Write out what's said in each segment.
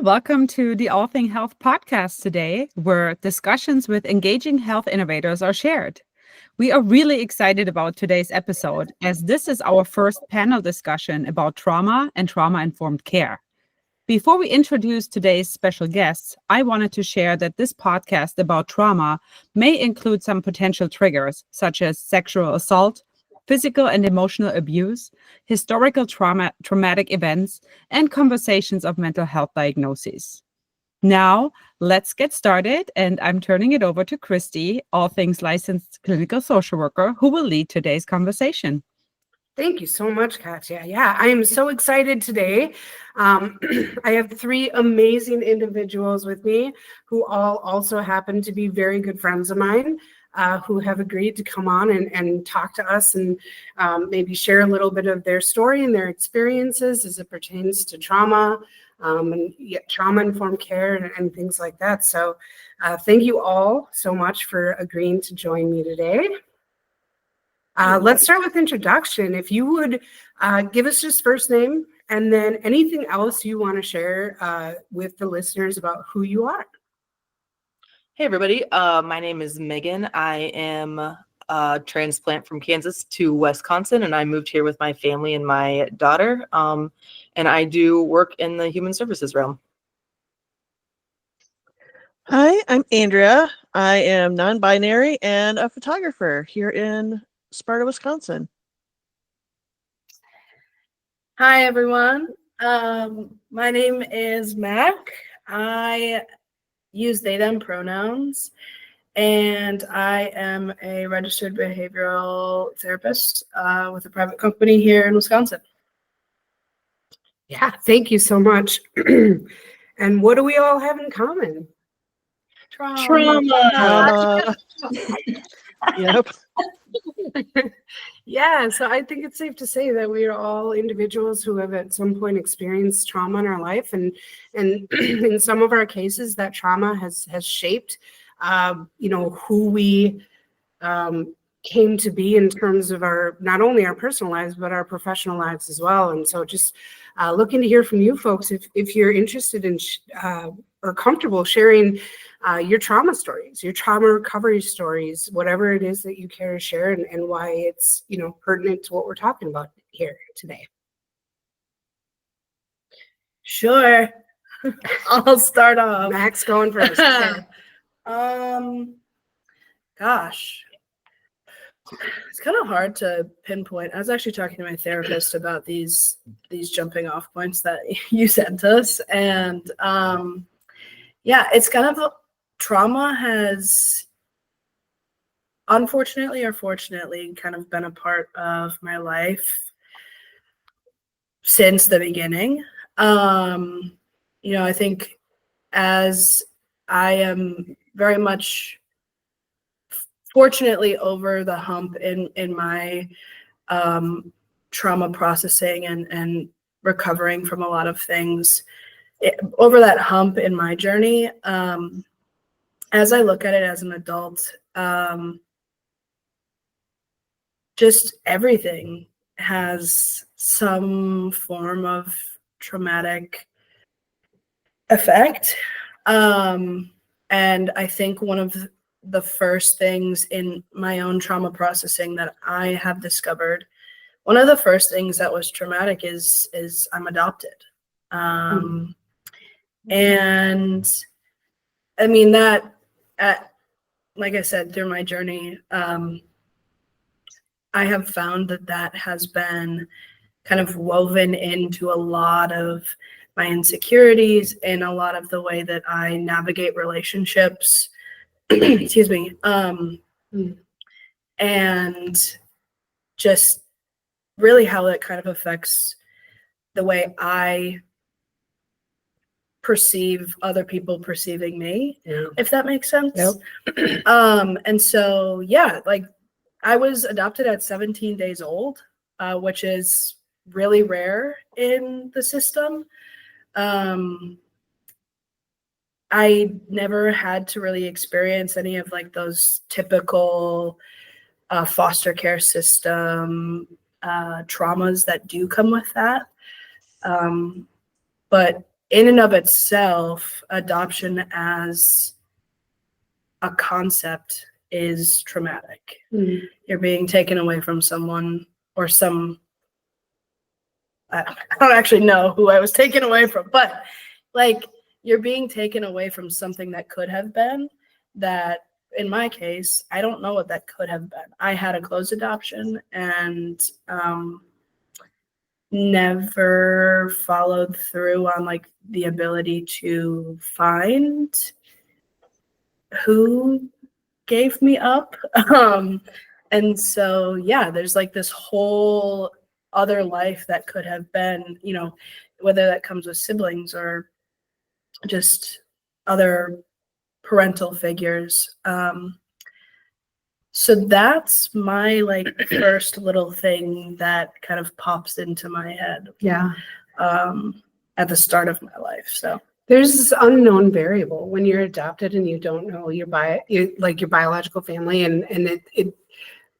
welcome to the Althing Health podcast today, where discussions with engaging health innovators are shared. We are really excited about today's episode, as this is our first panel discussion about trauma and trauma-informed care. Before we introduce today's special guests, I wanted to share that this podcast about trauma may include some potential triggers, such as sexual assault, physical and emotional abuse, historical traumatic events, and conversations of mental health diagnoses. Now, let's get started, and I'm turning it over to Christy, all things licensed clinical social worker, who will lead today's conversation. Thank you so much, Katya. Yeah, I am so excited today. I have three amazing individuals with me who all also happen to be very good friends of mine who have agreed to come on and talk to us and maybe share a little bit of their story and their experiences as it pertains to trauma and trauma-informed care and things like that. So thank you all so much for agreeing to join me today. Let's start with introduction. If you would give us just first name and then anything else you want to share with the listeners about who you are. Hey, everybody. My name is Megan. I am a transplant from Kansas to Wisconsin, and I moved here with my family and my daughter. And I do work in the human services realm. Hi, I'm Andrea. I am non-binary and a photographer here in Sparta, Wisconsin. Hi, everyone. My name is Mac. I use they, them pronouns, and I am a registered behavioral therapist with a private company here in Wisconsin. Yeah, thank you so much. And what do we all have in common? Trauma. Yep. Yeah, so I think it's safe to say that we are all individuals who have at some point experienced trauma in our life, and in some of our cases, that trauma has shaped, who we came to be in terms of our not only our personal lives but our professional lives as well. And so, just looking to hear from you folks if you're interested in or comfortable sharing your trauma stories, your trauma recovery stories, whatever it is that you care to share, and why it's pertinent to what we're talking about here today. Sure. I'll start off. Max going first. Gosh, it's kind of hard to pinpoint. I was actually talking to my therapist about these jumping off points that you sent us, and it's kind of trauma has, unfortunately or fortunately, kind of been a part of my life since the beginning. I think as I am very much fortunately over the hump in my trauma processing and recovering from a lot of things, over that hump in my journey, as I look at it as an adult, just everything has some form of traumatic effect. And I think one of the first things in my own trauma processing that I have discovered, one of the first things that was traumatic is I'm adopted. And I mean that, like I said, through my journey, I have found that has been kind of woven into a lot of my insecurities and a lot of the way that I navigate relationships. Excuse me. And just really how it kind of affects the way I perceive other people perceiving me, if that makes sense. Yep. And so, like I was adopted at 17 days old, which is really rare in the system. I never had to really experience any of like those typical foster care system traumas that do come with that. But in and of itself, adoption as a concept is traumatic. You're being taken away from someone or I don't actually know who I was taken away from, but like you're being taken away from something that could have been that. In my case, I don't know what that could have been. I had a closed adoption and never followed through on like the ability to find who gave me up. And so, yeah, there's like this whole other life that could have been, you know, whether that comes with siblings or just other parental figures. So that's my like first little thing that kind of pops into my head. Yeah. At the start of my life. So There's this unknown variable when you're adopted and you don't know your biological family, and it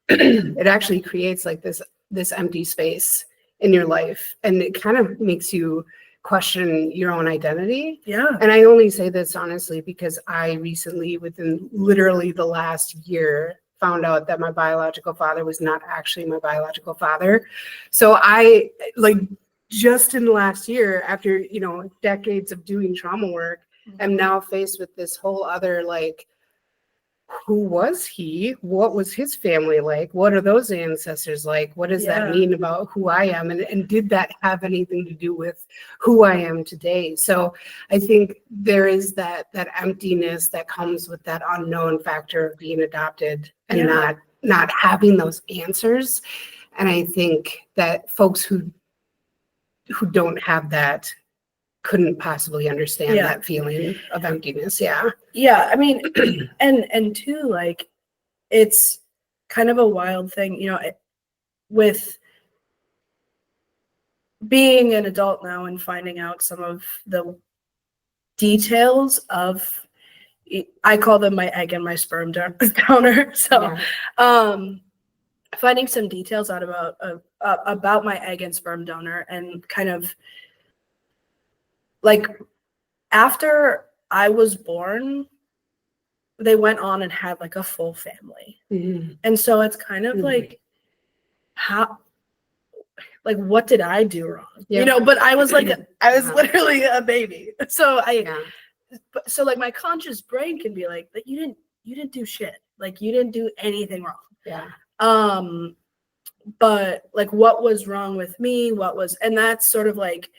it actually creates like this empty space in your life, and it kind of makes you question your own identity. yeah. And I only say this honestly because I recently, within literally the last year, found out that my biological father was not actually my biological father. So I like just in the last year, after, you know, decades of doing trauma work, am now faced with this whole other like, who was he? What was his family like? What are those ancestors like? What does that mean about who I am? And did that have anything to do with who I am today? So I think there is that emptiness that comes with that unknown factor of being adopted and not having those answers. And I think that folks who don't have that couldn't possibly understand that feeling of emptiness. Yeah, I mean, and too, like, it's kind of a wild thing, you know, with being an adult now and finding out some of the details of, I call them my egg and my sperm donor. So, finding some details out about my egg and sperm donor, and kind of like after I was born, they went on and had like a full family. And so it's kind of like, how, like, what did I do wrong? You know, but I was like, I was literally a baby. So so like my conscious brain can be like, but you didn't do shit. Like you didn't do anything wrong. But like what was wrong with me? And that's sort of like,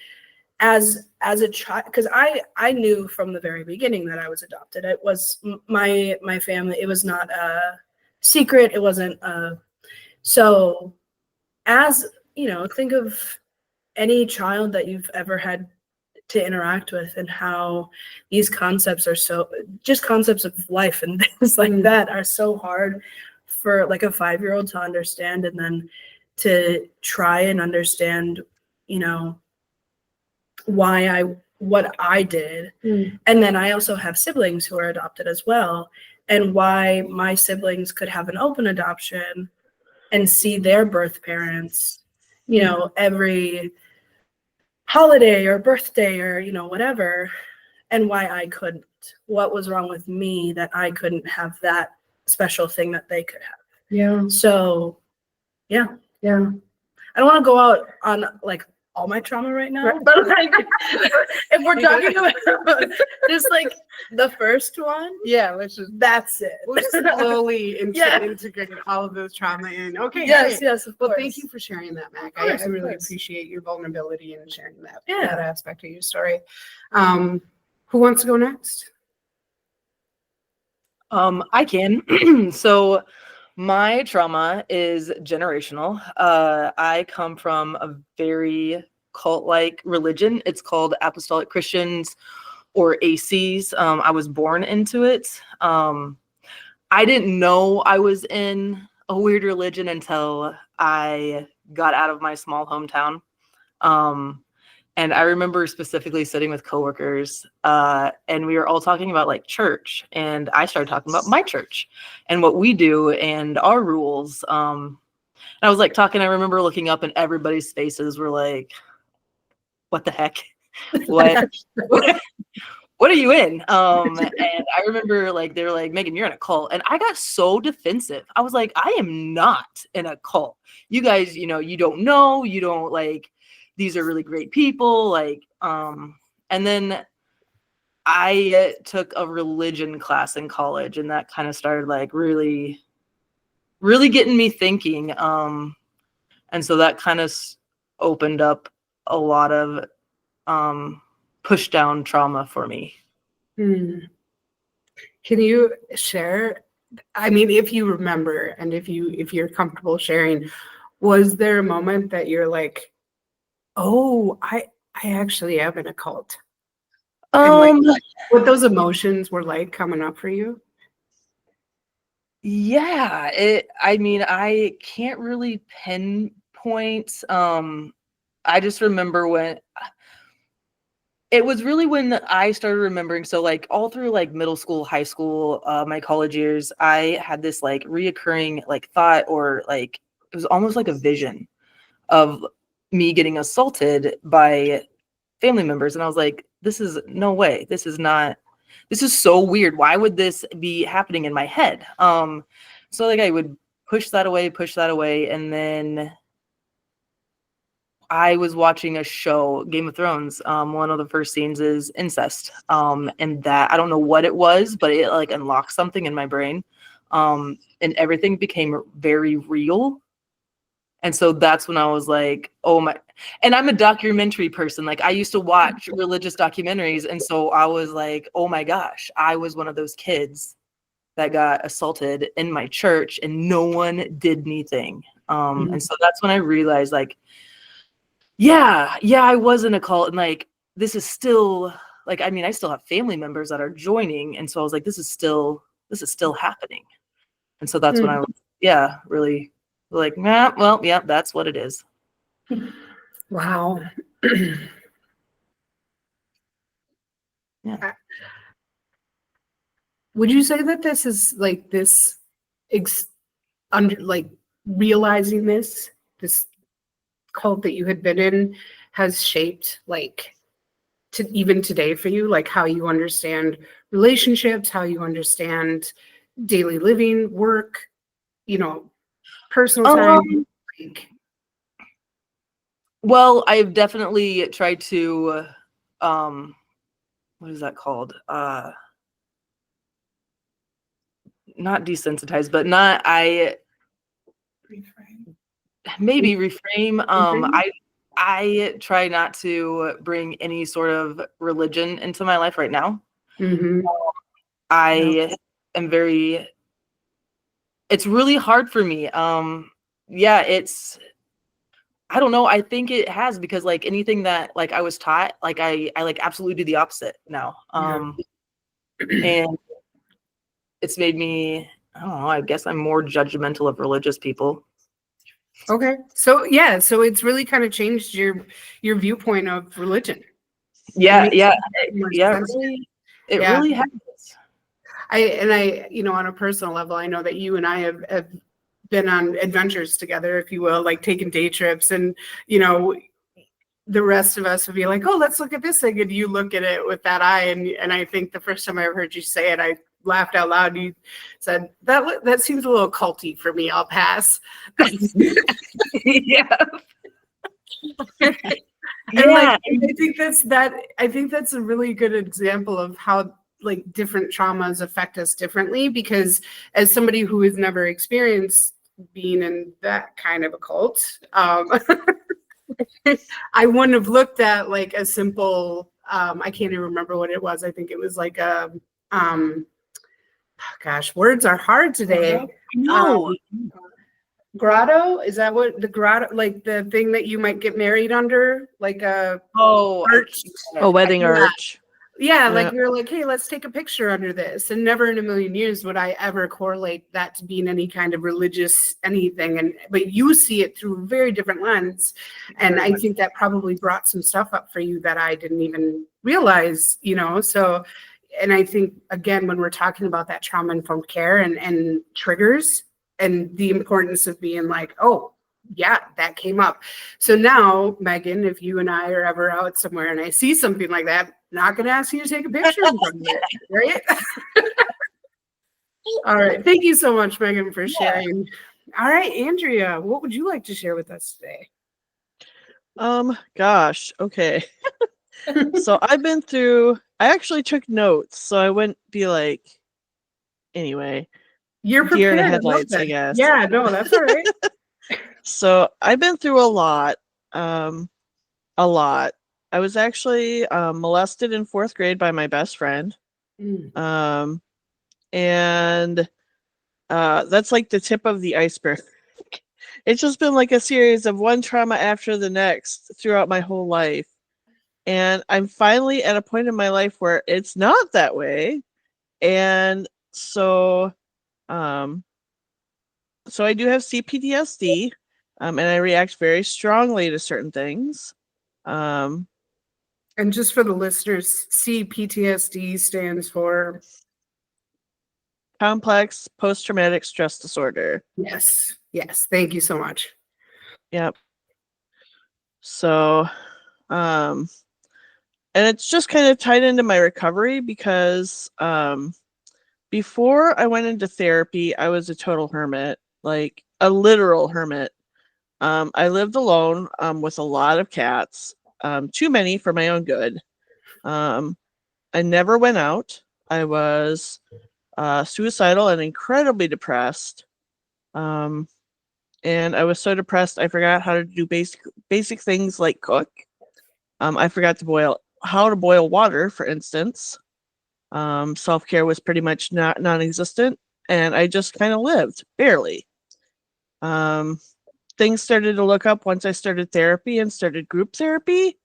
as a child, because I knew from the very beginning that I was adopted. It was my family. It was not a secret. It wasn't so, as you know, think of any child that you've ever had to interact with, and how these concepts are just concepts of life and things like that are so hard for like a 5-year-old to understand, and then to try and understand, you know, what I did. And then I also have siblings who are adopted as well, and why my siblings could have an open adoption and see their birth parents, you know, every holiday or birthday or, you know, whatever, and why I couldn't. What was wrong with me that I couldn't have that special thing that they could have? So I don't want to go out on like all my trauma right now, but like if we're talking about just like the first one, that's it. We'll just slowly integrate all of those trauma in. Okay. Yes, of Well, course. thank you for sharing that, Mac. Of course, I of really course. appreciate your vulnerability and sharing that aspect of your story. Who wants to go next? I can. So my trauma is generational. I come from a very cult-like religion. It's called Apostolic Christians, or ACs. I was born into it. I didn't know I was in a weird religion until I got out of my small hometown. And I remember specifically sitting with coworkers, and we were all talking about like church, and I started talking about my church and what we do and our rules. And I was like talking, I remember looking up and everybody's faces were like, what the heck? what what are you in? And I remember like they were like, Megan, you're in a cult. And I got so defensive. I was like, I am not in a cult. You guys, you don't know, you don't like, these are really great people. Like, and then I took a religion class in college, and that kind of started like really, really getting me thinking. And so that kind of opened up a lot of push down trauma for me. Hmm. Can you share? I mean, if you remember, and if you're comfortable sharing, was there a moment that you're like, "Oh, I actually am in a cult," and like what those emotions were like coming up for you? Yeah, I mean, I can't really pinpoint. I just remember when it was really when I started remembering. So like all through like middle school, high school, my college years, I had this like reoccurring like thought, or like it was almost like a vision of me getting assaulted by family members. And I was like, this is no way. This is so weird. Why would this be happening in my head? So like I would push that away. And then I was watching a show, Game of Thrones. One of the first scenes is incest. And that, I don't know what it was, but it like unlocked something in my brain. And everything became very real. And so that's when I was like, oh my, and I'm a documentary person. Like I used to watch religious documentaries. And so I was like, oh my gosh, I was one of those kids that got assaulted in my church and no one did anything. And so that's when I realized like, yeah, I was in a cult, and like, this is still like, I mean, I still have family members that are joining. And so I was like, this is still happening. And so that's when I was, really like, nah, well, yeah, that's what it is. Wow. Yeah. Would you say that this is like this like realizing this cult that you had been in has shaped like to even today for you, like how you understand relationships, how you understand daily living, work, personal time? Like, Well, I've definitely tried to, what is that called? Not desensitize, but maybe reframe. I try not to bring any sort of religion into my life right now. I am it's really hard for me. I don't know. I think it has, because like anything that like I was taught, like I like absolutely do the opposite now. And it's made me, I don't know, I guess I'm more judgmental of religious people. Okay. So yeah, so it's really kind of changed your viewpoint of religion. Yeah. It Really has. I on a personal level, I know that you and I have been on adventures together, if you will, like taking day trips, and the rest of us would be like, oh, let's look at this thing, and you look at it with that eye, and I think the first time I ever heard you say it, I laughed out loud. You said that seems a little culty for me. I'll pass. Yeah. And like, I think that's a really good example of how like different traumas affect us differently, because as somebody who has never experienced being in that kind of a cult, I wouldn't have looked at like a simple, I can't even remember what it was. I think it was like a, gosh, words are hard today. No. Grotto, is that what the grotto, like the thing that you might get married under, like a arch? A wedding arch. Yeah, like we were like, hey, let's take a picture under this. And never in a million years would I ever correlate that to being any kind of religious anything. But you see it through a very different lens. And I think that probably brought some stuff up for you that I didn't even realize, So, and I think, again, when we're talking about that trauma-informed care and triggers and the importance of being like, oh, yeah, that came up. So now, Megan, if you and I are ever out somewhere and I see something like that, I'm not going to ask you to take a picture in front of it, right? All right. Thank you so much, Megan, for sharing. All right, Andrea, what would you like to share with us today? Gosh, okay. So I actually took notes, so I wouldn't be like, anyway, You're deer in the prepared. I love headlights, I that. guess. Yeah, no, that's all right. So I've been through a lot. A lot. I was actually molested in 4th grade by my best friend. Mm. And that's like the tip of the iceberg. It's just been like a series of one trauma after the next throughout my whole life. And I'm finally at a point in my life where it's not that way. And so so I do have CPTSD, and I react very strongly to certain things. And just for the listeners, CPTSD stands for Complex post-traumatic stress disorder. yes. Yes. Thank you so much. Yep. So, and it's just kind of tied into my recovery because before I went into therapy, I was a total hermit, like a literal hermit. I lived alone with a lot of cats, too many for my own good. I never went out. I was suicidal and incredibly depressed. And I was so depressed I forgot how to do basic things like cook. I forgot to how to boil water, for instance. Self-care was pretty much non-existent, and I just kind of lived barely. Things started to look up once I started therapy and started group therapy.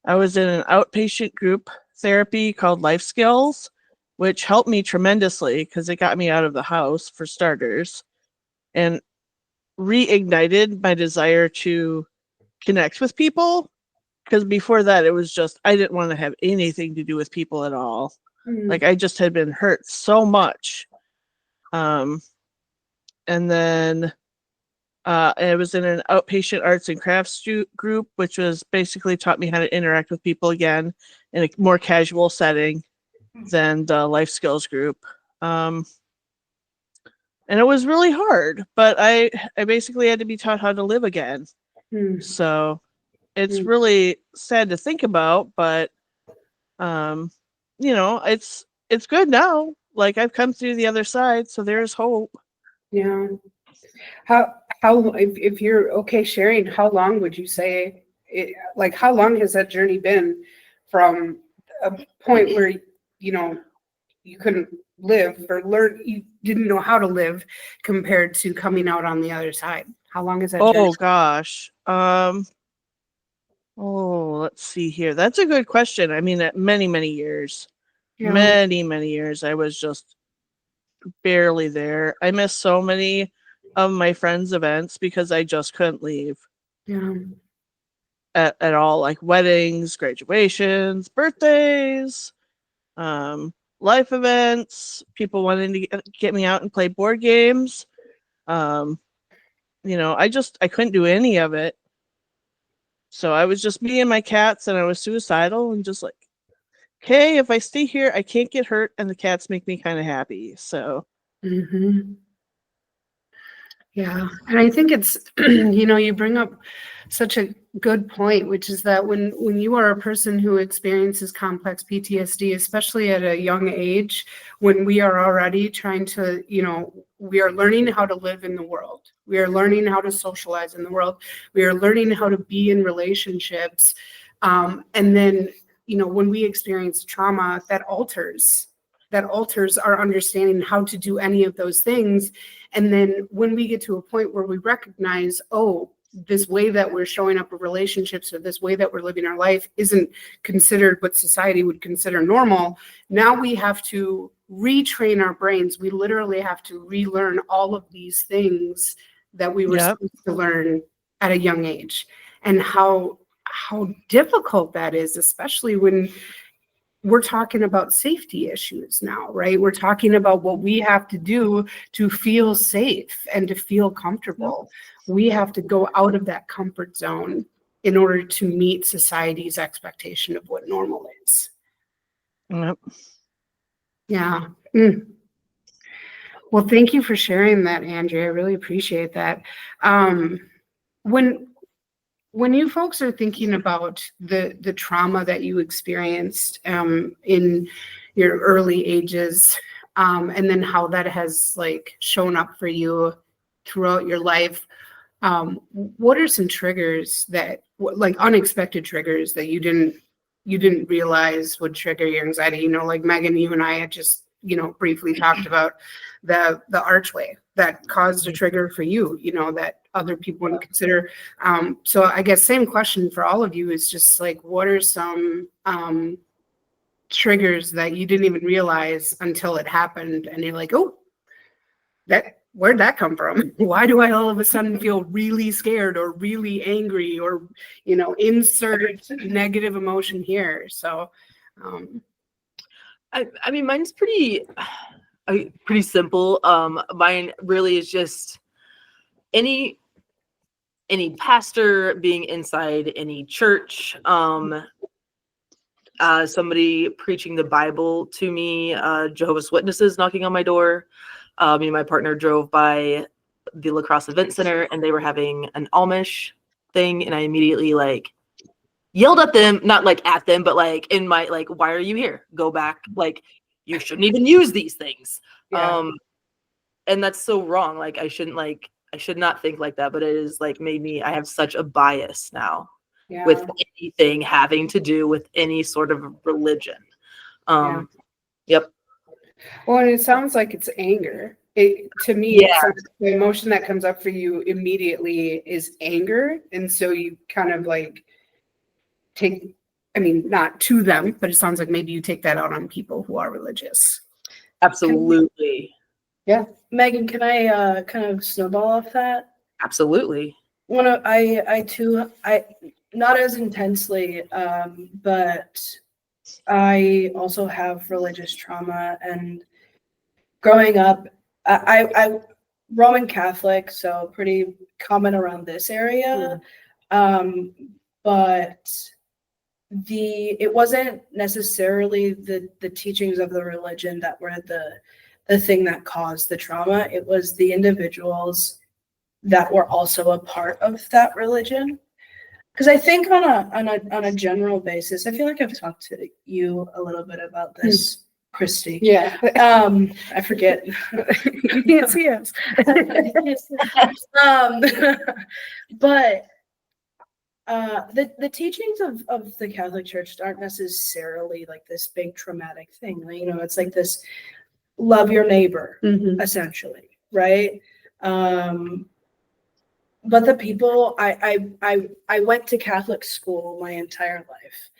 I was in an outpatient group therapy called Life Skills, which helped me tremendously because it got me out of the house for starters and reignited my desire to connect with people. Because before that, it was just, I didn't want to have anything to do with people at all. Like, I just had been hurt so much. And then I was in an outpatient arts and crafts group, which was basically taught me how to interact with people again in a more casual setting than the life skills group. And it was really hard, but I basically had to be taught how to live again. So it's really sad to think about, but it's good now. Like, I've come through the other side, so there's hope. Yeah. How if you're okay sharing, how long would you say like how long has that journey been from a point where you couldn't live or learn, you didn't know how to live compared to coming out on the other side? How long is that journey? Oh gosh. Let's see here. That's a good question. I mean, many years. Yeah. Many years. I was just barely there. I missed so many of my friends' events because I just couldn't leave. Yeah. At all, like weddings, graduations, birthdays, life events, people wanting to get me out and play board games. I couldn't do any of it. So I was just me and my cats, and I was suicidal and just like, okay, if I stay here, I can't get hurt, and the cats make me kind of happy. So. Yeah. And I think it's, you bring up such a good point, which is that when you are a person who experiences complex PTSD, especially at a young age, when we are already trying to, we are learning how to live in the world. We are learning how to socialize in the world. We are learning how to be in relationships. And then, when we experience trauma, that alters our understanding how to do any of those things. And then when we get to a point where we recognize, oh, this way that we're showing up in relationships or this way that we're living our life isn't considered what society would consider normal, now we have to retrain our brains. We literally have to relearn all of these things that we were supposed to learn at a young age. And how difficult that is, especially when we're talking about safety issues now, right? We're talking about what we have to do to feel safe and to feel comfortable. We have to go out of that comfort zone in order to meet society's expectation of what normal is. Yep. Yeah. Mm. Well, thank you for sharing that, Andrea. I really appreciate that. When you folks are thinking about the trauma that you experienced in your early ages, and then how that has like shown up for you throughout your life, what are some triggers that, like unexpected triggers that you didn't realize would trigger your anxiety? You know, like Megan, you and I had just, you know, briefly talked about the archway that caused a trigger for you, you know, that other people wouldn't consider. So I guess same question for all of you is just like, what are some triggers that you didn't even realize until it happened, and you're like, oh, where'd that come from? Why do I all of a sudden feel really scared or really angry, or, you know, insert negative emotion here? So I mean, mine's pretty simple. Mine really is just any pastor being inside any church, somebody preaching the Bible to me, Jehovah's Witnesses knocking on my door. Me and my partner drove by the La Crosse Event Center, and they were having an Amish thing, and I immediately like yelled at them, not like at them, but like in my, like, why are you here? Go back. Like, you shouldn't even use these things. Yeah. And that's so wrong. Like, I should not think like that, but it is like made me, I have such a bias now Yeah. with anything having to do with any sort of religion. Yep. Well, and it sounds like it's anger. To me, Yeah. it sounds like the emotion that comes up for you immediately is anger. And so you kind of like take, I mean, not to them, but it sounds like maybe you take that out on people who are religious. Absolutely. Yeah. Megan, can I kind of snowball off that? Absolutely. I too, not as intensely, but I also have religious trauma, and growing up, I Roman Catholic, so pretty common around this area. But it wasn't necessarily the teachings of the religion that were the thing that caused the trauma. It was the individuals that were also a part of that religion. Because I think on a general basis, I feel like I've talked to you a little bit about this, Christy. Yeah. I forget. You can't see us. But the teachings of the Catholic Church aren't necessarily like this big traumatic thing. You know, it's like this love your neighbor, essentially, right? But the people, I went to Catholic school my entire life,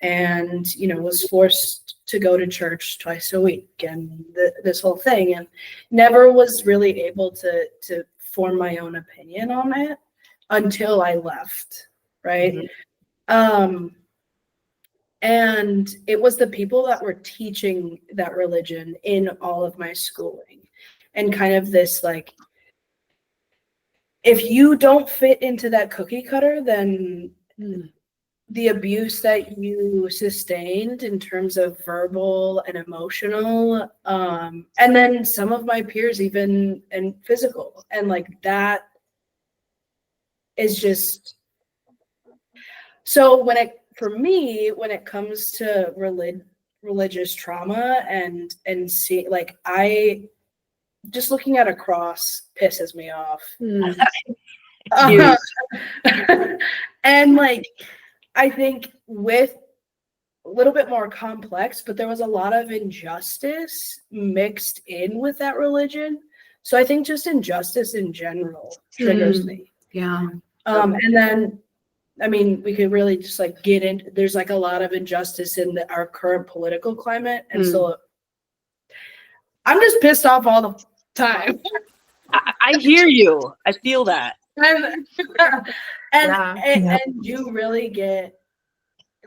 and, you know, was forced to go to church twice a week and this whole thing, and never was really able to form my own opinion on it until I left, right? And it was the people that were teaching that religion in all of my schooling, and kind of this like, if you don't fit into that cookie cutter, then the abuse that you sustained in terms of verbal and emotional, and then some of my peers even, and physical, and like that is just, so for me, when it comes to religious trauma and see, like, just looking at a cross pisses me off. And like, I think with a little bit more complex, but there was a lot of injustice mixed in with that religion. So I think just injustice in general triggers me. Yeah. And then, I mean, we could really just like get into, there's like a lot of injustice in our current political climate. And so I'm just pissed off all the time. I hear you. I feel that. And you really get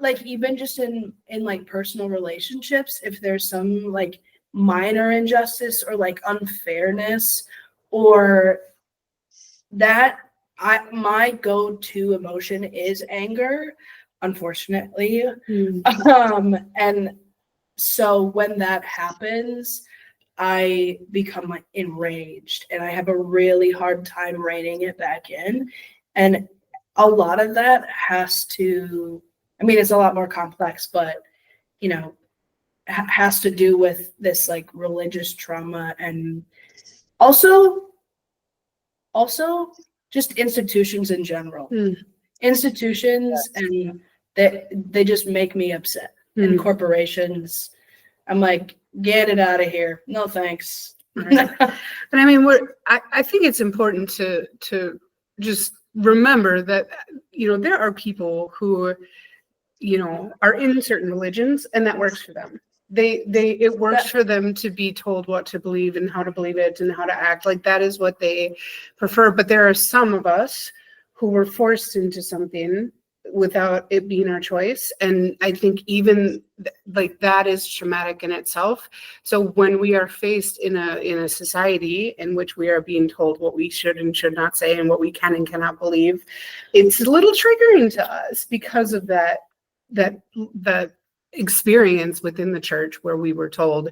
like even just in like personal relationships, if there's some like minor injustice or like unfairness or that, my go-to emotion is anger, unfortunately. And so when that happens, I become like enraged and I have a really hard time reining it back in. And a lot of that has to, I mean, it's a lot more complex, but you know, has to do with this like religious trauma and also just institutions in general. Institutions, and they just make me upset. And corporations, I'm like, get it out of here. No thanks. Right. But I mean, I think it's important to just remember that, you know, there are people who, you know, are in certain religions and that works for them. It works for them to be told what to believe and how to believe it and how to act. Like that is what they prefer. But there are some of us who were forced into something without it being our choice. And I think even like that is traumatic in itself. So when we are faced in a society in which we are being told what we should and should not say and what we can and cannot believe, it's a little triggering to us because of that experience within the church where we were told,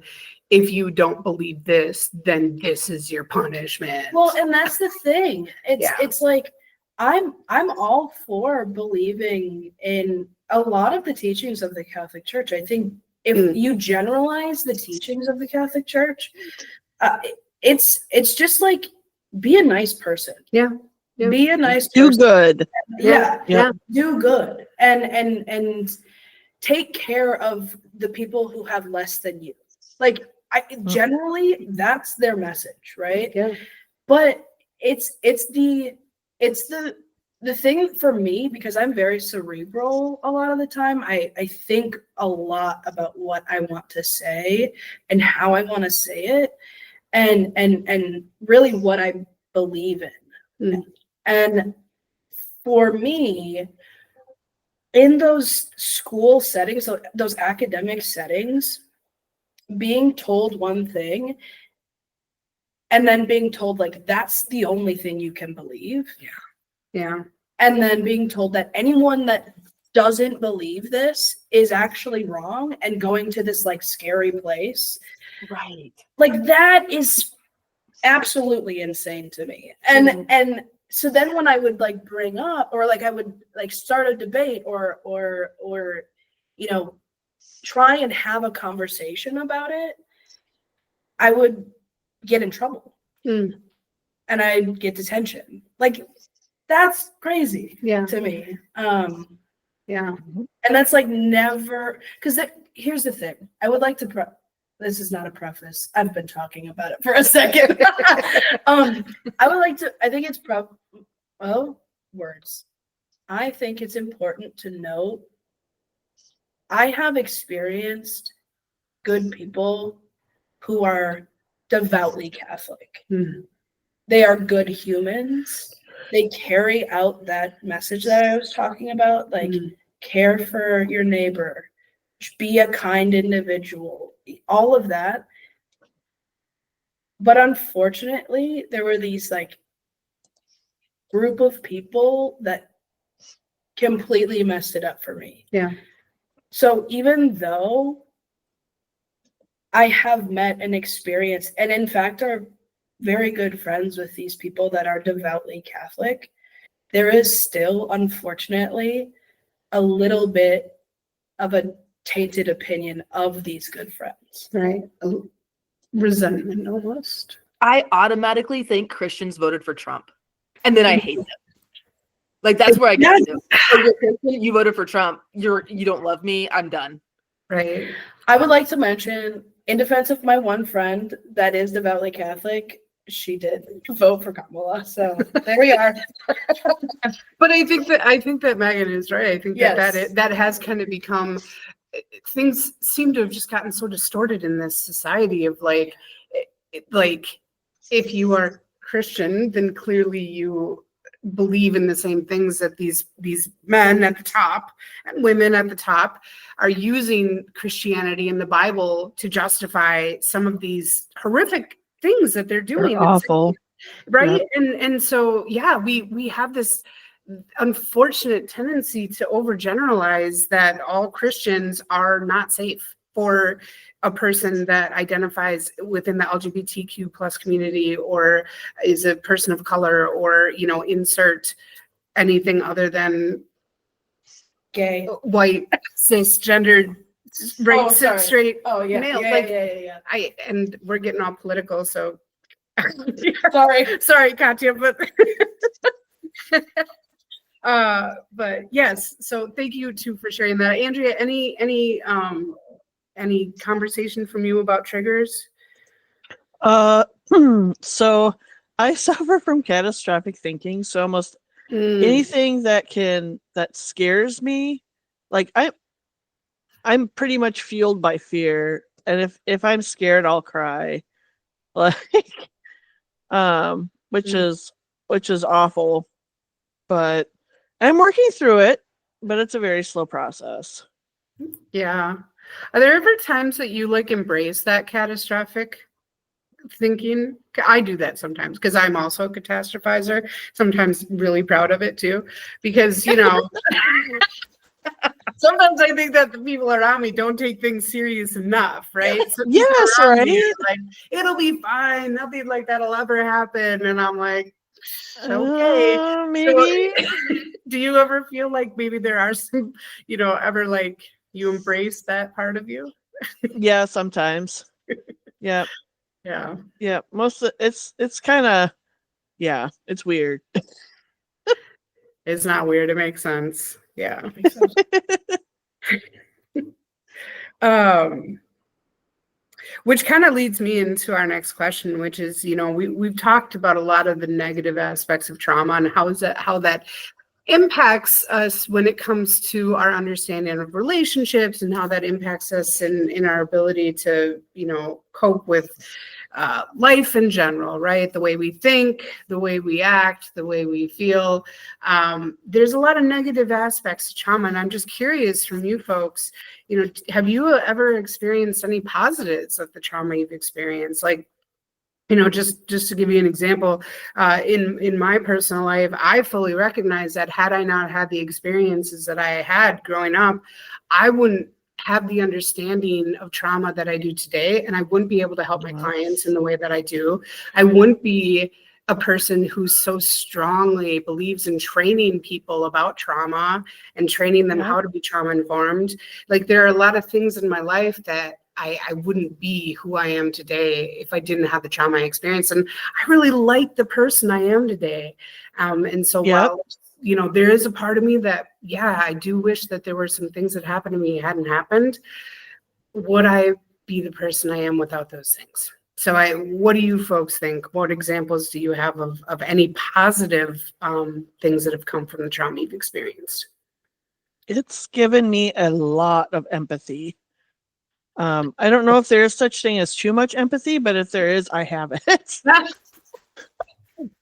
if you don't believe this, then this is your punishment. Well, and that's the thing. It's like I'm all for believing in a lot of the teachings of the Catholic Church. I think if you generalize the teachings of the Catholic Church, it's just like be a nice person. Yeah. Be a nice Do person. good. Yeah. Do good. And take care of the people who have less than you. Like generally that's their message, right? Yeah. But it's the thing for me, because I'm very cerebral a lot of the time. I think a lot about what I want to say and how I want to say it and really what I believe in. And for me, in those school settings, so those academic settings, being told one thing and then being told like that's the only thing you can believe. Yeah. And then being told that anyone that doesn't believe this is actually wrong and going to this like scary place. Right. Like that is absolutely insane to me. And so then when I would like bring up or like I would like start a debate or you know try and have a conversation about it, I would get in trouble. And I'd get detention. Like that's crazy to me. Yeah. And that's like never, because here's the thing. I would like to this is not a preface. I've been talking about it for a second. I would like to, I think it's words. I think it's important to note I have experienced good people who are devoutly Catholic. They are good humans. They carry out that message that I was talking about, like care for your neighbor, be a kind individual, all of that. But unfortunately, there were these like group of people that completely messed it up for me. Yeah. So even though I have met and experienced, and in fact are very good friends with these people that are devoutly Catholic, there is still, unfortunately, a little bit of a tainted opinion of these good friends. Right. Resentment almost. I automatically think Christians voted for Trump, and then I hate them. Like that's where I get to. Oh, you're Christian, you voted for Trump. You don't love me. I'm done. Right. I would like to mention, in defense of my one friend that is devoutly Catholic, she did vote for Kamala. So there we are. But I think that Megan is right. I think Yes. that has kind of become, things seem to have just gotten so distorted in this society of like if you are Christian, then clearly you believe in the same things that these men at the top and women at the top are using Christianity and the Bible to justify some of these horrific things that they're doing. They're awful. Right. Yep. And so, yeah, we have this unfortunate tendency to overgeneralize that all Christians are not safe for a person that identifies within the LGBTQ plus community or is a person of color or, you know, insert anything other than Gay. white, cisgendered, right, sorry. straight Oh yeah. male. Yeah, Like, yeah. and we're getting all political, so Sorry. Katya, but but yes, so thank you too for sharing that. Andrea, any conversation from you about triggers? So I suffer from catastrophic thinking. So almost anything that scares me, like I'm pretty much fueled by fear. And if I'm scared, I'll cry. Like, which is awful, but I'm working through it, but it's a very slow process. Yeah. Are there ever times that you like embrace that catastrophic thinking? I do that sometimes because I'm also a catastrophizer, sometimes really proud of it too, because, you know, sometimes I think that the people around me don't take things serious enough, right? So people Yes, around me right. are like, it'll be fine, nothing like that'll ever happen, and I'm like, okay. Maybe. So, do you ever feel like maybe there are some, you know, ever like you embrace that part of you? Yeah, sometimes. Yeah, Yeah. yeah. Most of it's kind of, yeah, it's weird. It's not weird. It makes sense. Yeah. Um, which kind of leads me into our next question, which is, you know, we've talked about a lot of the negative aspects of trauma and how that impacts us when it comes to our understanding of relationships and how that impacts us in our ability to, you know, cope with life in general, right? The way we think, the way we act, the way we feel. There's a lot of negative aspects to trauma. And I'm just curious from you folks, you know, have you ever experienced any positives of the trauma you've experienced? Like, you know, just to give you an example, in my personal life, I fully recognize that had I not had the experiences that I had growing up, I wouldn't have the understanding of trauma that I do today, and I wouldn't be able to help my clients in the way that I do. I wouldn't be a person who so strongly believes in training people about trauma and training them how to be trauma informed. Like, there are a lot of things in my life that I wouldn't be who I am today if I didn't have the trauma experience. And I really like the person I am today. And so while, you know, there is a part of me that, yeah, I do wish that there were some things that happened to me hadn't happened. Would I be the person I am without those things? So what do you folks think? What examples do you have of any positive things that have come from the trauma you've experienced? It's given me a lot of empathy. I don't know if there is such thing as too much empathy, but if there is, I have it.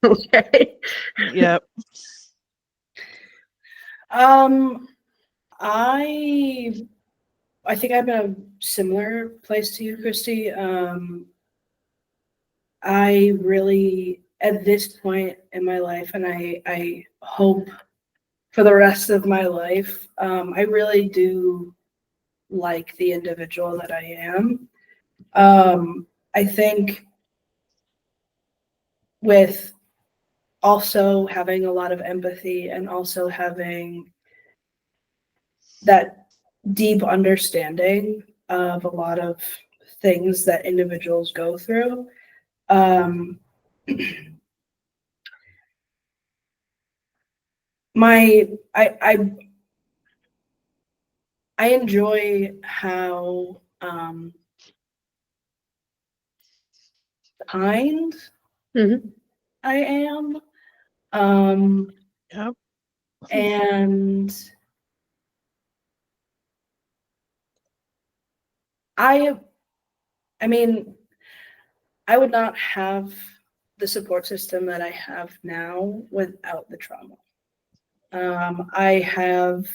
Okay. Yep. I think I'm in a similar place to you, Christy. I really, at this point in my life, and I hope for the rest of my life, I really do like the individual that I am. I think with also having a lot of empathy and also having that deep understanding of a lot of things that individuals go through. I enjoy how kind I am. Yep. And I mean, I would not have the support system that I have now without the trauma. I have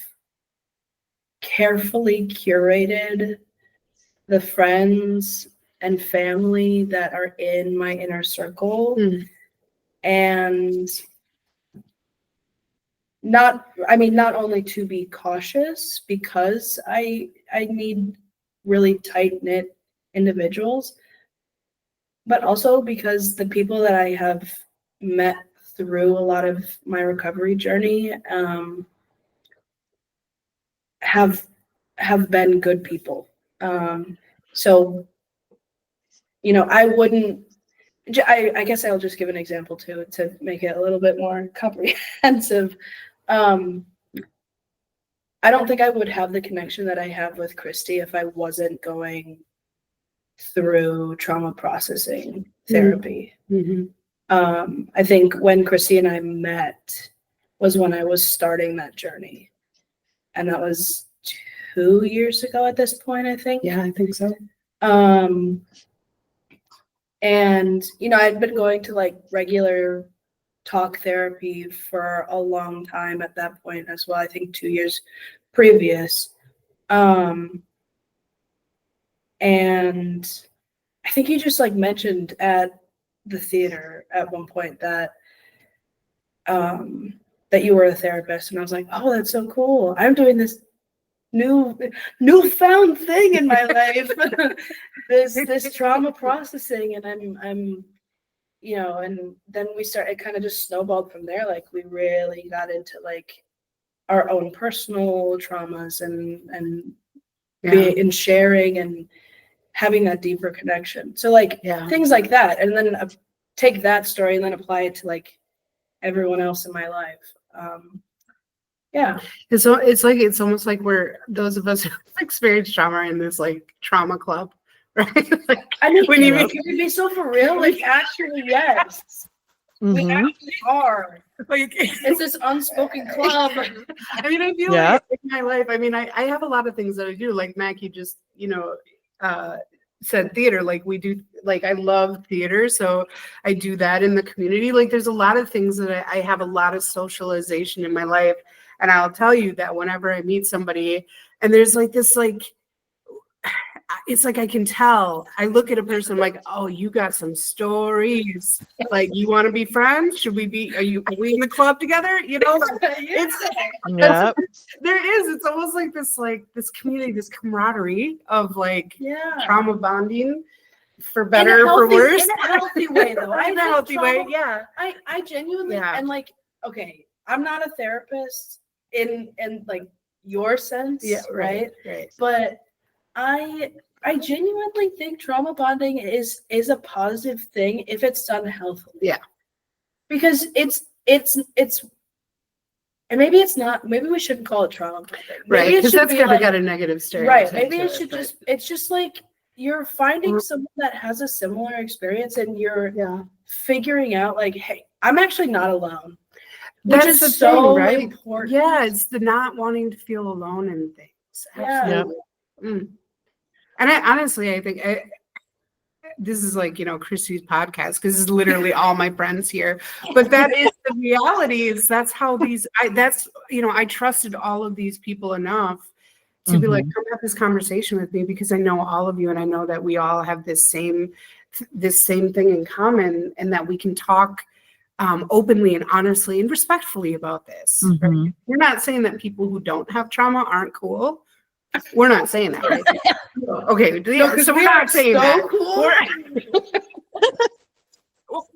carefully curated the friends and family that are in my inner circle. And not only to be cautious because I need really tight-knit individuals, but also because the people that I have met through a lot of my recovery journey have been good people. So, I guess I'll just give an example to make it a little bit more comprehensive. I don't think I would have the connection that I have with Christy if I wasn't going through trauma processing therapy. I think when Christy and I met was when I was starting that journey. And that was 2 years ago at this point, I think. Yeah, I think so. And, I'd been going to like regular talk therapy for a long time at that point as well. I think 2 years previous. And I think you just like mentioned at the theater at one point that that you were a therapist, and I was like, oh, that's so cool. I'm doing this newfound thing in my life, this trauma processing, and I'm and then it kind of just snowballed from there. Like we really got into like our own personal traumas and sharing and having that deeper connection. So like things like that, and then take that story and then apply it to like everyone else in my life. It's almost like we're those of us who experienced trauma in this like trauma club, right? Like, I mean, when you can we be so for real? Like actually, yes. We actually are. like It's this unspoken club. I mean, I feel like in my life, I mean, I have a lot of things that I do. Like Mac, you just, said theater. Like we do, like I love theater. So I do that in the community. Like there's a lot of things that I have a lot of socialization in my life. And I'll tell you that whenever I meet somebody and there's like this, like, it's like I can tell. I look at a person like, oh, you got some stories. Like, you want to be friends? Are we in the club together? There is. It's almost like this community, this camaraderie of like trauma bonding, for better or for worse. In a healthy way, though. In a healthy way, yeah. I genuinely and like, okay, I'm not a therapist in like your sense, right? But I genuinely think trauma bonding is a positive thing if it's done healthily. Yeah. Because it's and maybe it's not, maybe we shouldn't call it trauma bonding. Right, because that's kind of got a negative stereotype. Right. Maybe it's just like you're finding someone that has a similar experience and you're figuring out like, hey, I'm actually not alone. That's which is the so thing, right? important. Yeah, it's the not wanting to feel alone in things. Absolutely. And I think this is like, Christy's podcast, because this is literally all my friends here. But that is the reality, is that's how I trusted all of these people enough to be like, come have this conversation with me, because I know all of you and I know that we all have this same thing in common, and that we can talk openly and honestly and respectfully about this. Right? We're not saying that people who don't have trauma aren't cool. We're not saying that, right? Okay, so we're not saying that. Cool.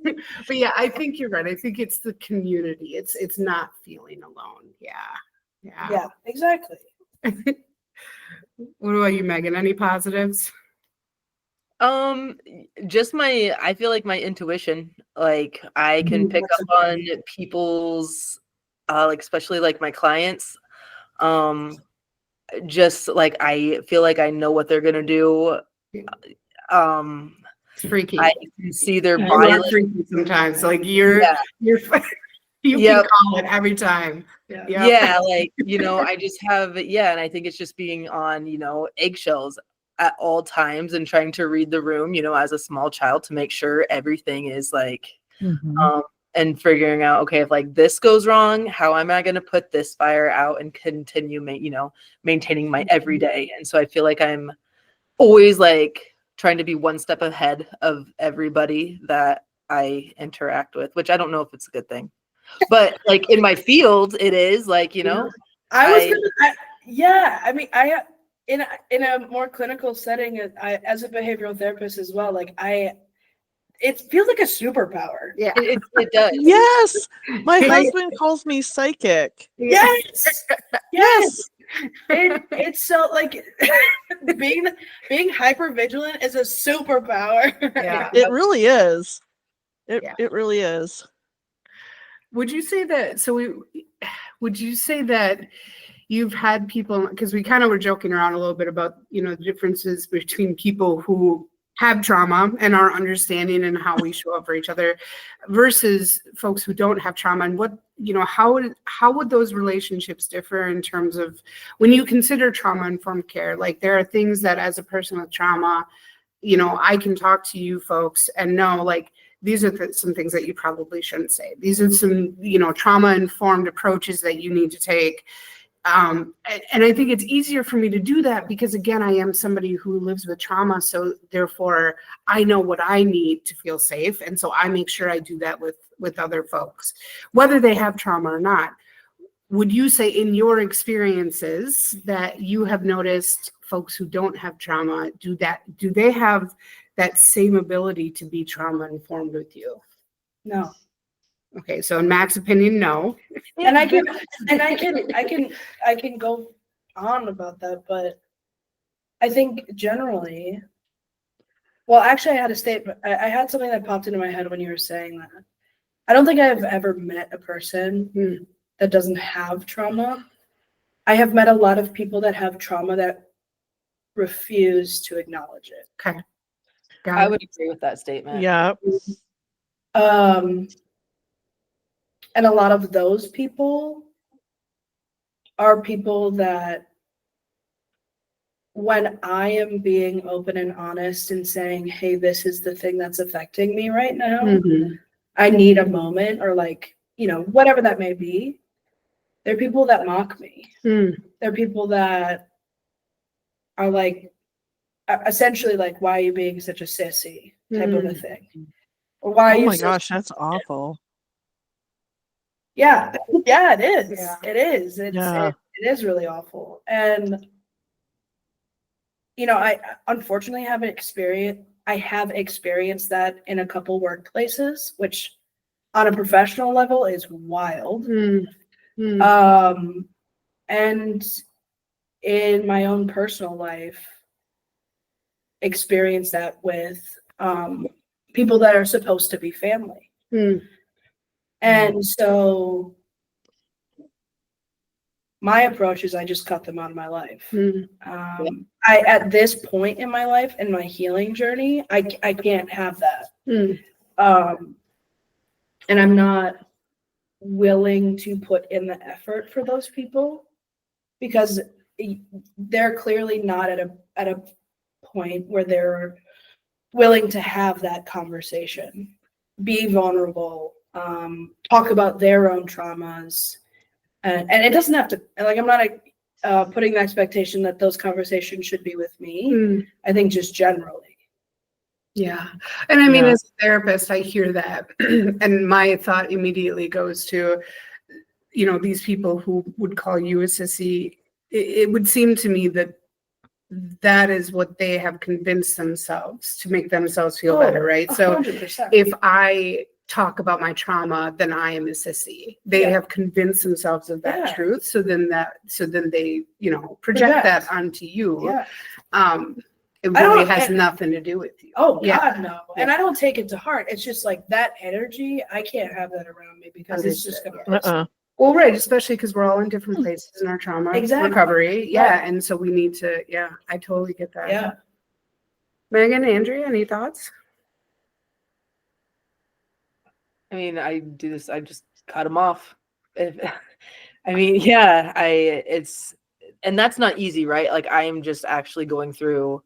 But yeah, I think you're right. I think it's the community. It's not feeling alone. Yeah, exactly. What about you, Megan? Any positives? Just I feel like my intuition, like I can pick up on people's, like especially like my clients, just like I feel like I know what they're gonna do. It's freaky. I can see their body freaky sometimes. Like you can call it every time. Yeah, like I just have and I think it's just being on eggshells at all times and trying to read the room as a small child to make sure everything is like Mhm. And figuring out, okay, if like this goes wrong, how am I going to put this fire out and continue, maintaining my everyday? And so I feel like I'm always like trying to be one step ahead of everybody that I interact with, which I don't know if it's a good thing, but like in my field, it is like, I was I- gonna, yeah. I mean, in a more clinical setting, as a behavioral therapist as well. Like it feels like a superpower. Yeah. it does. Yes. My Like- husband calls me psychic. Yes, yes. Yes. It's so like being hyper vigilant is a superpower. Yeah. It really is. Yeah. It really is. Would you say that? Would you say that you've had people? Because we kind of were joking around a little bit about the differences between people who have trauma and are understanding and how we show up for each other, versus folks who don't have trauma, and how would those relationships differ in terms of when you consider trauma informed care? Like there are things that as a person with trauma, I can talk to you folks and know like these are some things that you probably shouldn't say. These are some, trauma informed approaches that you need to take. And I think it's easier for me to do that because, again, I am somebody who lives with trauma. So therefore, I know what I need to feel safe. And so I make sure I do that with other folks, whether they have trauma or not. Would you say in your experiences that you have noticed folks who don't have trauma, do they have that same ability to be trauma informed with you? No. Okay, so in Mac's opinion, no. And I can go on about that, but I think generally, well, actually I had a statement. I had something that popped into my head when you were saying that. I don't think I've ever met a person that doesn't have trauma. I have met a lot of people that have trauma that refuse to acknowledge it. Okay. I would agree with that statement. Yeah. And a lot of those people are people that when I am being open and honest and saying, hey, this is the thing that's affecting me right now, Mhm. I need a moment, or like, whatever that may be, there are people that mock me. Mm. There are people that are like, essentially like, why are you being such a sissy type of a thing? Or why are Oh you my so gosh, that's awful. Yeah, it is. Yeah. It is. Yeah. It is really awful. And I unfortunately have experienced that in a couple workplaces, which on a professional level is wild. And in my own personal life, experienced that with people that are supposed to be family. And so my approach is I just cut them out of my life. At this point in my life, in my healing journey, I can't have that. And I'm not willing to put in the effort for those people because they're clearly not at a point where they're willing to have that conversation, be vulnerable, talk about their own traumas. And it doesn't have to, like, I'm not putting the expectation that those conversations should be with me. I think just generally. Yeah. And I mean, Yeah. as a therapist, I hear that. And my thought immediately goes to, these people who would call you a sissy. It would seem to me that is what they have convinced themselves to make themselves feel better, right? So 100%. if I talk about my trauma, then I am a sissy. They Yeah. have convinced themselves of that Yeah. truth. So then they, project Project. that onto you. Yeah. It I don't- really has and- nothing to do with you. Oh Yeah. God, no. And I don't take it to heart. It's just like that energy, I can't have that around me because it's just gonna piss me off. Well, right, especially because we're all in different places in our trauma Exactly. recovery. Yeah. Right. And so we need to, I totally get that. Yeah. Megan, Andrea, any thoughts? I mean, I do this, I just cut them off. I mean, yeah, and that's not easy, right? Like I am just actually going through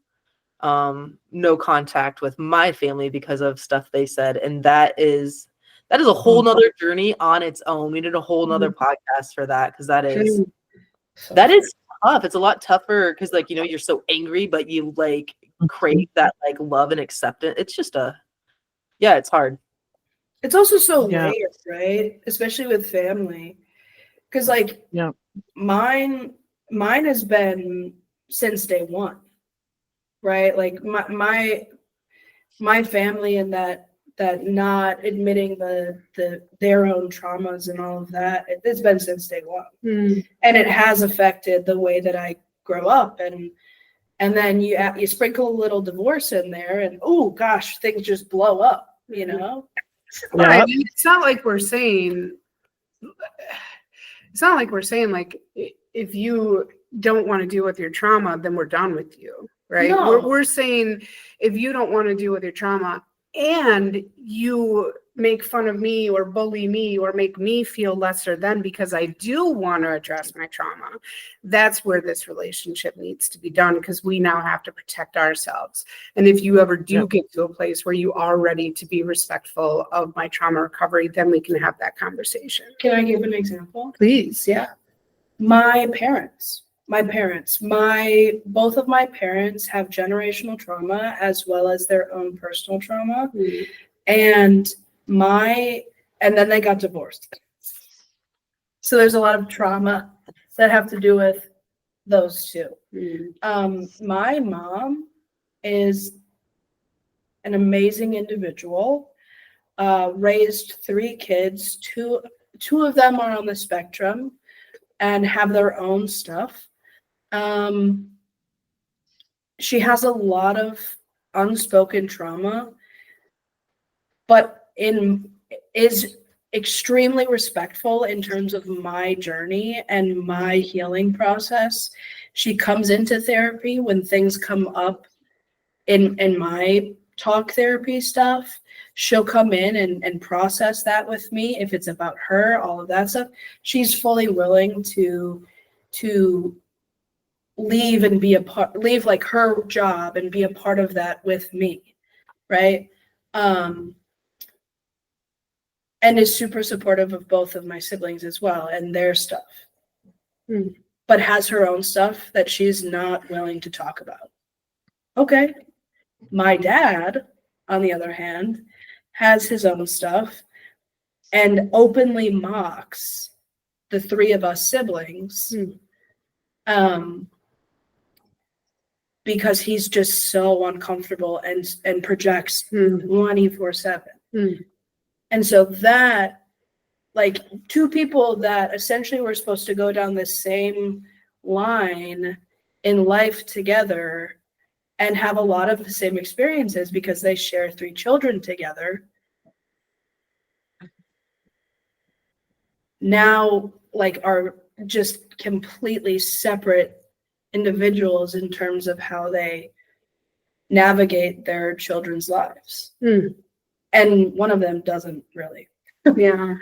no contact with my family because of stuff they said. And that is that is a whole nother journey on its own. We did a whole nother Mm-hmm. podcast for that, because that is So that is tough. It's a lot tougher because, like, you're so angry, but you like crave that like love and acceptance. It's just it's hard. it's also so Yeah. layered, right? Especially with family. Because like Yeah. mine has been since day one, right? Like my family, and that not admitting their own traumas and all of that, it's been since day one. And it has affected the way that I grow up. And then you sprinkle a little divorce in there, and oh gosh, things just blow up, you know? Yeah. It's not like we're saying like if you don't want to deal with your trauma, then we're done with you, right? No. We're saying if you don't want to deal with your trauma and you make fun of me or bully me or make me feel lesser than because I do want to address my trauma, that's where this relationship needs to be done, because we now have to protect ourselves. And if you ever do get to a place where you are ready to be respectful of my trauma recovery, then we can have that conversation. Can I give an example? Please, yeah. Both of my parents have generational trauma as well as their own personal trauma. And then they got divorced. So there's a lot of trauma that have to do with those two. My mom is an amazing individual, raised 3 kids. Two of them are on the spectrum and have their own stuff. She has a lot of unspoken trauma, but is extremely respectful in terms of my journey and my healing process. She comes into therapy when things come up in my talk therapy stuff. She'll come in and process that with me. If it's about her, all of that stuff, she's fully willing to leave and leave like her job and be a part of that with me, right? And is super supportive of both of my siblings as well and their stuff, but has her own stuff that she's not willing to talk about. Okay. My dad, on the other hand, has his own stuff and openly mocks the 3 of us siblings, because he's just so uncomfortable and projects 24/7. And so that, like, 2 people that essentially were supposed to go down the same line in life together and have a lot of the same experiences because they share 3 children together, now like are just completely separate individuals in terms of how they navigate their children's lives. And one of them doesn't really. Yeah.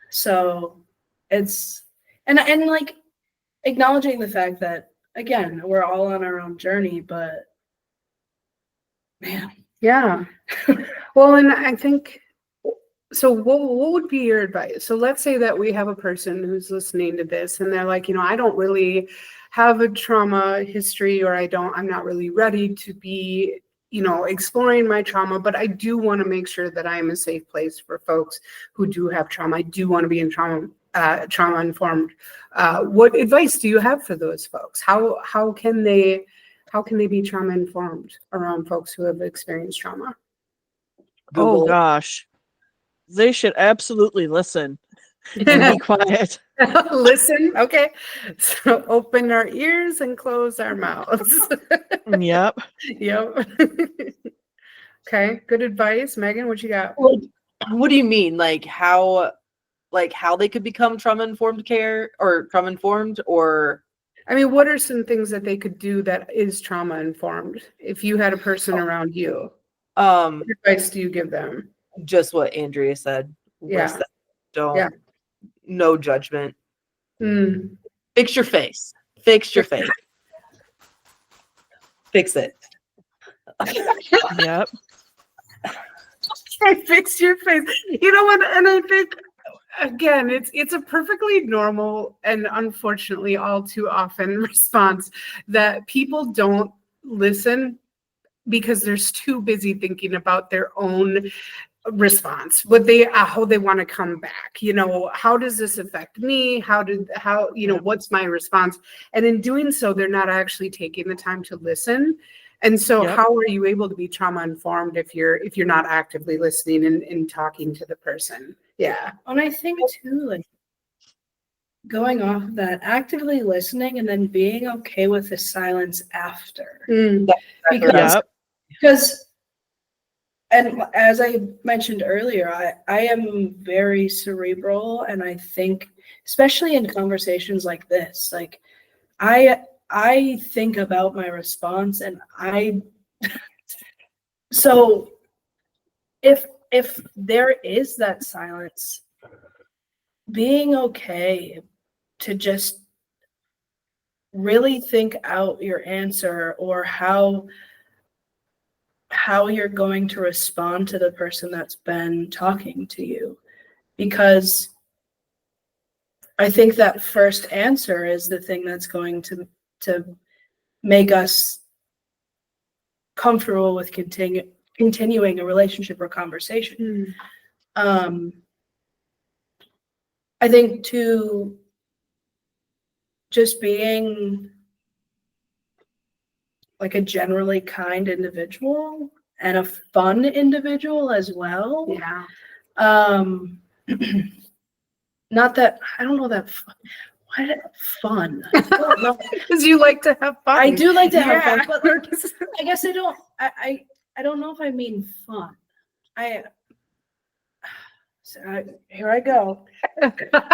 So it's and like acknowledging the fact that, again, we're all on our own journey, but man. Yeah. Well, and I think, so what would be your advice? So let's say that we have a person who's listening to this and they're like, I don't really have a trauma history, or I'm not really ready to be, exploring my trauma, but I do want to make sure that I'm a safe place for folks who do have trauma. I do want to be in trauma informed. What advice do you have for those folks? How can they be trauma informed around folks who have experienced trauma? Oh gosh. They should absolutely listen and be quiet. Listen, okay. So open our ears and close our mouths. Yep. Yep. Okay, good advice. Megan, what you got? What do you mean? Like how they could become trauma informed care or trauma informed, or I mean, what are some things that they could do that is trauma informed? If you had a person around you, what advice do you give them? just what Andrea said. Yeah. Listen. Don't. Yeah. No judgment. Mm. Fix your face. Fix your face. Fix it. Yep. Fix your face. You know what? And I think again, it's a perfectly normal and unfortunately all too often response that people don't listen because they're too busy thinking about their own response, what they how they want to come back. You know, how does this affect me? What's my response? And in doing so, they're not actually taking the time to listen. And so Yep. how are you able to be trauma informed if you're not actively listening and talking to the person? Yeah. And I think too, like going off of that, actively listening and then being okay with the silence after. Because Yep. because and as I mentioned earlier, I am very cerebral, and I think, especially in conversations like this, like I think about my response, and so if there is that silence, being okay to just really think out your answer or how you're going to respond to the person that's been talking to you, because I think that first answer is the thing that's going to make us comfortable with continuing a relationship or conversation. I think to just being like a generally kind individual and a fun individual as well. Yeah. Not that I don't know that why fun. I don't know. Because you like to have fun. I do like to have Yeah. fun, but like, I guess I don't. I don't know if I mean fun. Here I go.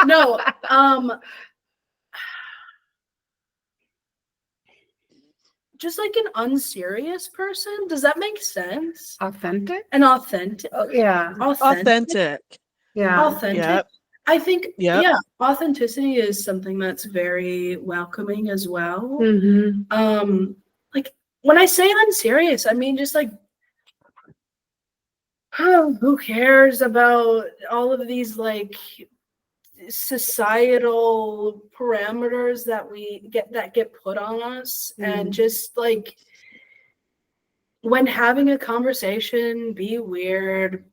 No. Just like an unserious person. Does that make sense? Authentic? An authentic. Oh, yeah. Authentic. Yeah. Authentic. Yep. I think, Yep. yeah, authenticity is something that's very welcoming as well. Mm-hmm. Like when I say unserious, I mean just like, who cares about all of these like societal parameters that get put on us, and just like when having a conversation, be weird,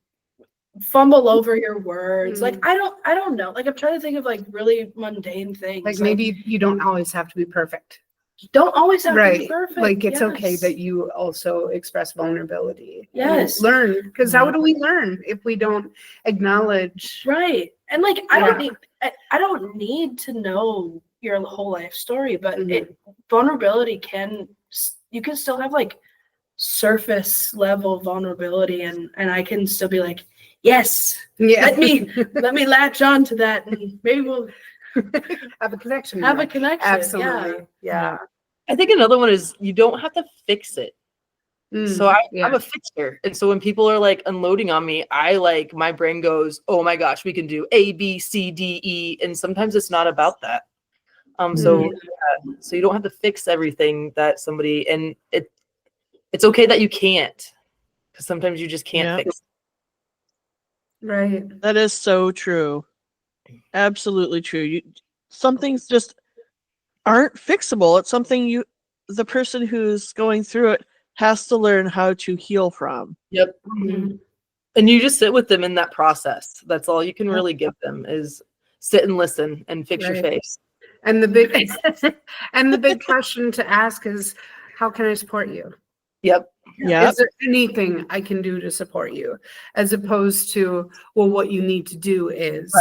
fumble over your words. Like I don't know. Like I'm trying to think of like really mundane things. Like maybe you don't always have to be perfect. you don't always have to be Right. perfect. Like it's okay Yes. that you also express vulnerability. and Yes. learn. Because how do we learn if we don't acknowledge? Right. And like I Yeah. don't need to know your whole life story, but Mhm. vulnerability you can still have like surface level vulnerability, and I can still be like, yes, Yeah. let me latch on to that, and maybe we'll have a connection. have a there. connection. Absolutely. Yeah. I think another one is you don't have to fix it. So I'm a fixer. And so when people are like unloading on me, my brain goes, oh my gosh, we can do A, B, C, D, E. And sometimes it's not about that. So you don't have to fix everything that somebody, and it's okay that you can't, because sometimes you just can't fix it. Right. That is so true. Absolutely true. Some things just aren't fixable. It's something the person who's going through it has to learn how to heal from. Yep. Mhm. And you just sit with them in that process. That's all you can really give them is sit and listen and fix your Right. face. And the big question to ask is, how can I support you? Yep. Yeah. Is there anything I can do to support you? As opposed to, well, what you need to do is,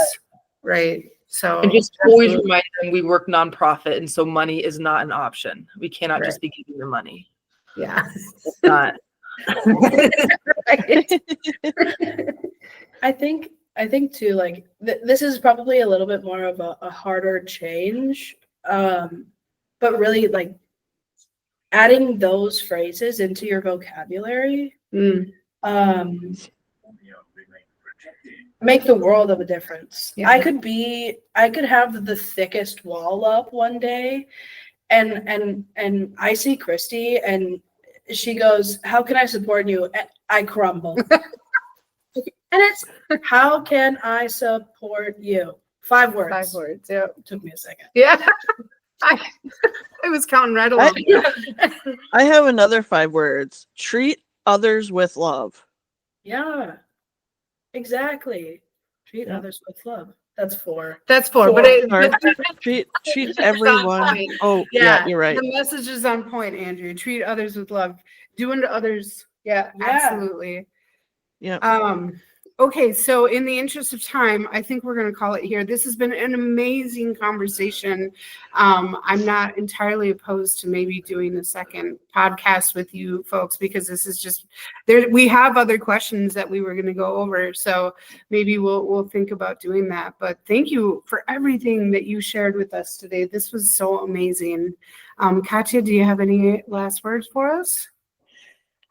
right? So And just always remind them we work nonprofit, and so money is not an option. We cannot Right. just be giving them money. yeah. It's not. I think too, like this is probably a little bit more of a harder change, but really like adding those phrases into your vocabulary make the world of a difference. Yeah. I could have the thickest wall up one day, and I see Christy and she goes, how can I support you? I crumble. And it's, how can I support you? 5 words. 5 words. Yeah. Took me a second. Yeah. I was counting right along. I have another 5 words. Treat others with love. Yeah, exactly. Treat Yeah. others with love. That's 4. That's 4. Four. But it, Sorry. the Treat It's on everyone. point. Oh, yeah, you're right. The message is on point, Andrew. Treat others with love. Do unto others. Yeah, Yeah. absolutely. Yeah. Okay, so in the interest of time, I think we're going to call it here. This has been an amazing conversation. I'm not entirely opposed to maybe doing a second podcast with you folks, because this is just there. We have other questions that we were going to go over, so maybe we'll think about doing that. But thank you for everything that you shared with us today. This was so amazing. Katya, do you have any last words for us?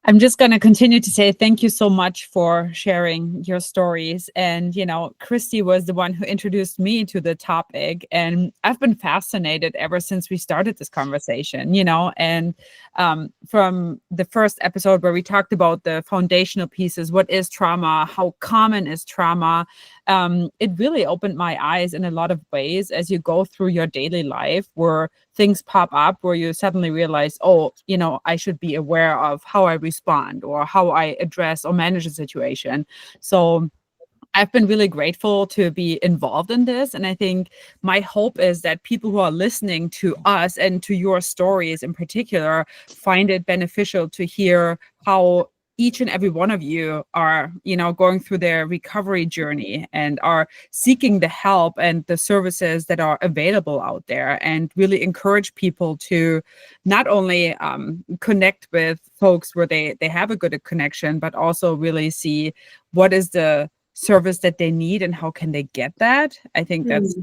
I'm just going to continue to say thank you so much for sharing your stories. And, Christy was the one who introduced me to the topic. And I've been fascinated ever since we started this conversation, and from the first episode where we talked about the foundational pieces, what is trauma, how common is trauma, it really opened my eyes in a lot of ways as you go through your daily life where things pop up where you suddenly realize, oh, I should be aware of how I respond or how I address or manage a situation. So I've been really grateful to be involved in this. And I think my hope is that people who are listening to us and to your stories in particular find it beneficial to hear how each and every one of you are, going through their recovery journey and are seeking the help and the services that are available out there, and really encourage people to not only connect with folks where they have a good connection, but also really see what is the service that they need and how can they get that. I think that's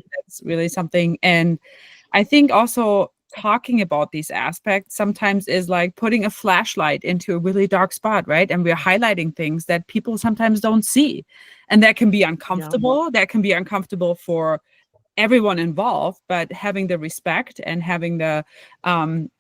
really something. And I think also talking about these aspects sometimes is like putting a flashlight into a really dark spot, right? And we're highlighting things that people sometimes don't see. And that can be uncomfortable. Yeah. That can be uncomfortable for everyone involved, but having the respect and having the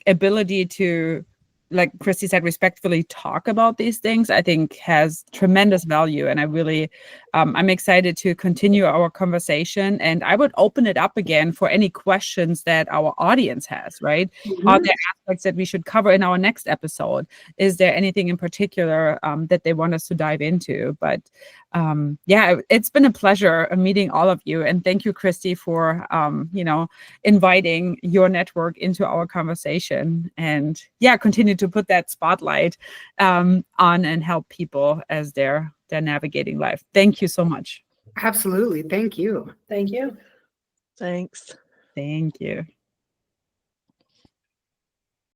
ability to, like Christy said, respectfully talk about these things, I think has tremendous value. And I really, I'm excited to continue our conversation. And I would open it up again for any questions that our audience has, right? Are there aspects that we should cover in our next episode? Is there anything in particular that they want us to dive into? But yeah, it's been a pleasure meeting all of you. And thank you, Christy, for, inviting your network into our conversation. And yeah, continue to put that spotlight on and help people as they're navigating life. Thank you so much. Absolutely. Thank you. Thank you. Thanks. Thank you.